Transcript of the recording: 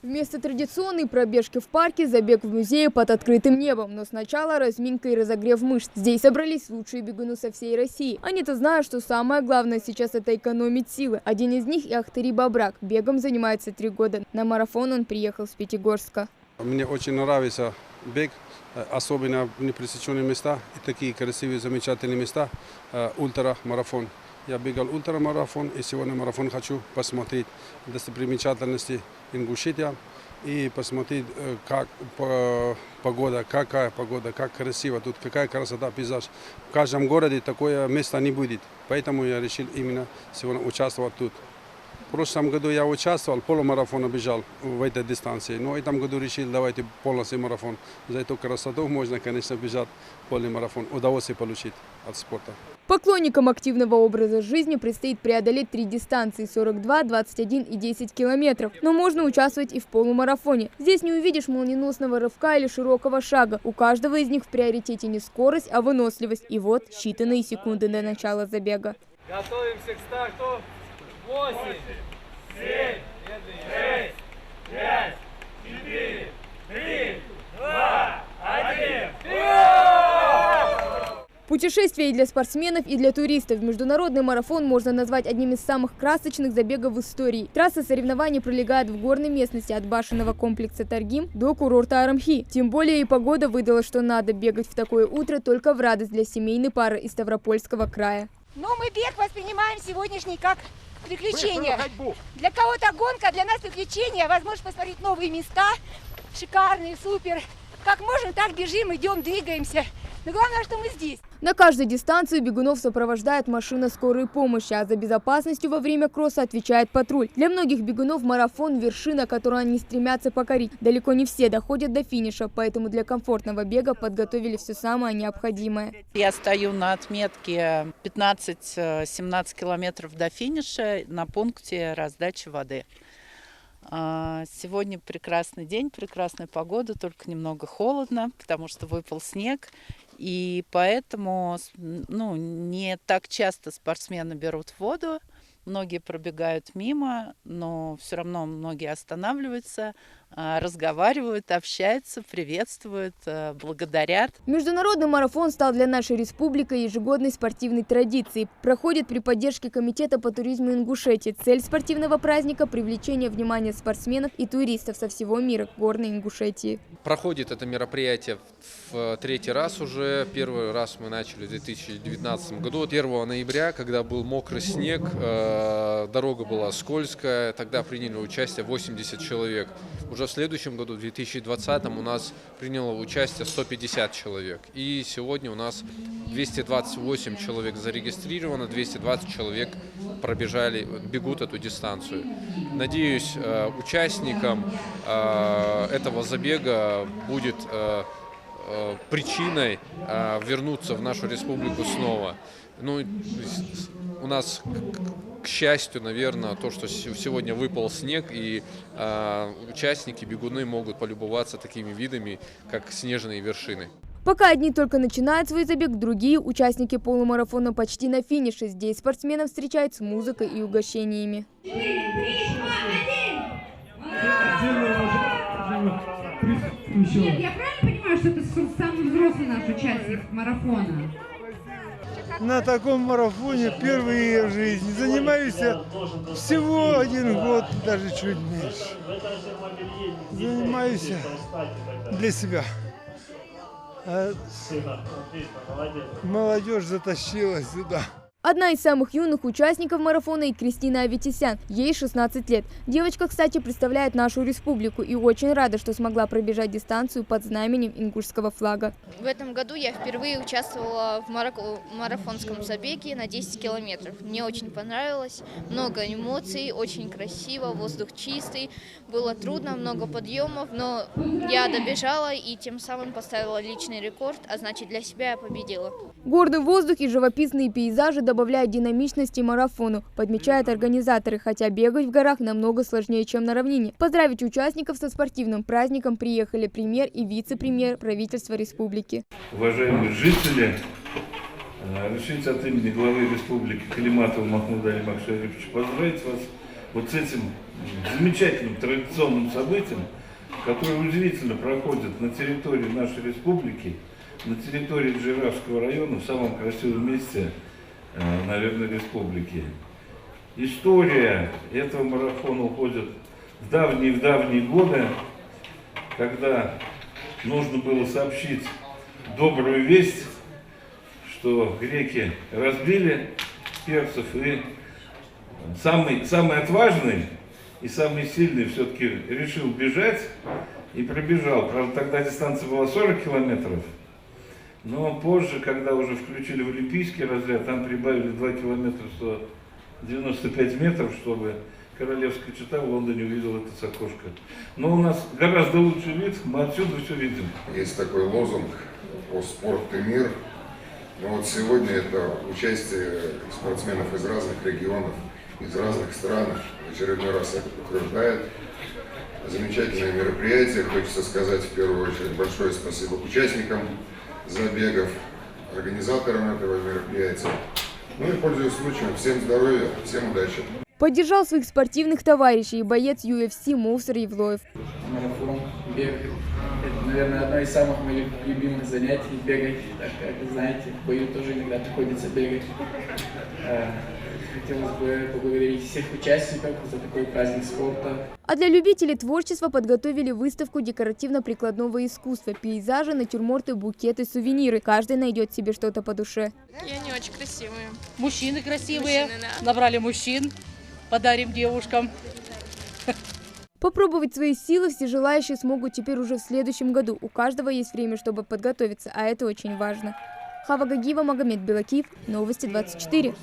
Вместо традиционной пробежки в парке забег в музее под открытым небом. Но сначала разминка и разогрев мышц. Здесь собрались лучшие бегуны со всей России. Они-то знают, что самое главное сейчас это экономить силы. Один из них и Ахтыри Бабрак. Бегом занимается 3 года. На марафон он приехал с Пятигорска. Мне очень нравится бег, особенно в непересеченные места. И такие красивые, замечательные места. Ультрамарафон. Я бегал ультрамарафон, и сегодня марафон хочу посмотреть достопримечательности Ингушетия и посмотреть, как погода, какая погода, как красиво тут, какая красота, пейзаж. В каждом городе такое место не будет, поэтому я решил именно сегодня участвовать тут. В прошлом году я участвовал, полумарафон бежал в этой дистанции, но в этом году решил, давайте полностью марафон. За эту красоту можно, конечно, бежать полумарафон, удовольствие получить от спорта. Поклонникам активного образа жизни предстоит преодолеть 3 дистанции – 42, 21 и 10 километров. Но можно участвовать и в полумарафоне. Здесь не увидишь молниеносного рывка или широкого шага. У каждого из них в приоритете не скорость, а выносливость. И вот считанные секунды до начала забега. Готовимся к старту. 8, 7, 6, 5, 4, 3, 2, 1. Путешествие и для спортсменов, и для туристов. Международный марафон можно назвать одним из самых красочных забегов в истории. Трасса соревнований пролегает в горной местности от башенного комплекса Таргим до курорта Арамхи. Тем более и погода выдала, что надо бегать в такое утро только в радость для семейной пары из Ставропольского края. Но мы бег воспринимаем сегодняшний как приключение. Для кого-то гонка, для нас приключение. Возможность посмотреть новые места, шикарные, супер. Как можем, так бежим, идем, двигаемся. Но главное, что мы здесь. На каждой дистанции бегунов сопровождает машина скорой помощи, а за безопасностью во время кросса отвечает патруль. Для многих бегунов марафон – вершина, которую они стремятся покорить. Далеко не все доходят до финиша, поэтому для комфортного бега подготовили все самое необходимое. Я стою на отметке 15-17 километров до финиша на пункте раздачи воды. Сегодня прекрасный день, прекрасная погода, только немного холодно, потому что выпал снег. И поэтому не так часто спортсмены берут воду. Многие пробегают мимо, но все равно многие останавливаются, разговаривают, общаются, приветствуют, благодарят. Международный марафон стал для нашей республики ежегодной спортивной традицией. Проходит при поддержке Комитета по туризму Ингушетии. Цель спортивного праздника – привлечение внимания спортсменов и туристов со всего мира к горной Ингушетии. Проходит это мероприятие в 3-й раз уже. Первый раз мы начали в 2019 году. 1 ноября, когда был мокрый снег, дорога была скользкая, тогда приняли участие 80 человек. Уже в следующем году, в 2020, у нас приняло участие 150 человек. И сегодня у нас 228 человек зарегистрировано, 220 человек бегут эту дистанцию. Надеюсь, участникам этого забега будет причиной вернуться в нашу республику снова. У нас, к счастью, наверное, то, что сегодня выпал снег, и участники, бегуны могут полюбоваться такими видами, как снежные вершины. Пока одни только начинают свой забег, другие участники полумарафона почти на финише. Здесь спортсменов встречают с музыкой и угощениями. Нет, я правильно понимаю, что это самый взрослый наш участник марафона? На таком марафоне впервые в жизни. Занимаюсь всего 1 год, даже чуть меньше. Занимаюсь для себя. А молодежь затащила сюда. Одна из самых юных участников марафона и Кристина Аветисян. Ей 16 лет. Девочка, кстати, представляет нашу республику и очень рада, что смогла пробежать дистанцию под знаменем ингушского флага. В этом году я впервые участвовала в марафонском забеге на 10 километров. Мне очень понравилось, много эмоций, очень красиво, воздух чистый. Было трудно, много подъемов, но я добежала и тем самым поставила личный рекорд, а значит для себя я победила. Горный воздух и живописные пейзажи добавляют динамичности марафону, подмечают организаторы, хотя бегать в горах намного сложнее, чем на равнине. Поздравить участников со спортивным праздником приехали премьер и вице-премьер правительства республики. Уважаемые жители, решите от имени главы республики Калиматова Махмуда Алимакшариповича поздравить вас вот с этим замечательным традиционным событием, которое удивительно проходит на территории нашей республики, на территории Джейравского района, в самом красивом месте, наверное, республики. История этого марафона уходит в давние годы, когда нужно было сообщить добрую весть, что греки разбили персов, и самый отважный и самый сильный все-таки решил бежать и пробежал. Правда, тогда дистанция была 40 километров, но позже, когда уже включили в олимпийский разряд, там прибавили 2 километра 195 метров, чтобы королевская чета в Лондоне увидела это с окошка. Но у нас гораздо лучший вид, мы отсюда все видим. Есть такой лозунг «О спорт и мир». Но вот сегодня это участие спортсменов из разных регионов, из разных стран в очередной раз это подтверждает. Замечательное мероприятие. Хочется сказать в первую очередь большое спасибо участникам забегов, организаторам этого мероприятия. Ну и, пользуясь случаем, всем здоровья, всем удачи. Поддержал своих спортивных товарищей и боец UFC Мовсар Евлоев. Марафон, бег – это, наверное, одно из самых моих любимых занятий – бегать. Так как вы знаете, в бою тоже иногда приходится бегать. Хотелось бы поблагодарить всех участников за такой праздник спорта. А для любителей творчества подготовили выставку декоративно-прикладного искусства, пейзажи, натюрморты, букеты, сувениры. Каждый найдет себе что-то по душе. И они очень красивые. Мужчины красивые. Мужчины, да. Набрали мужчин, подарим девушкам. Попробовать свои силы все желающие смогут теперь уже в следующем году. У каждого есть время, чтобы подготовиться, а это очень важно. Хава Гагиева, Магомед Белакиев, Новости 24.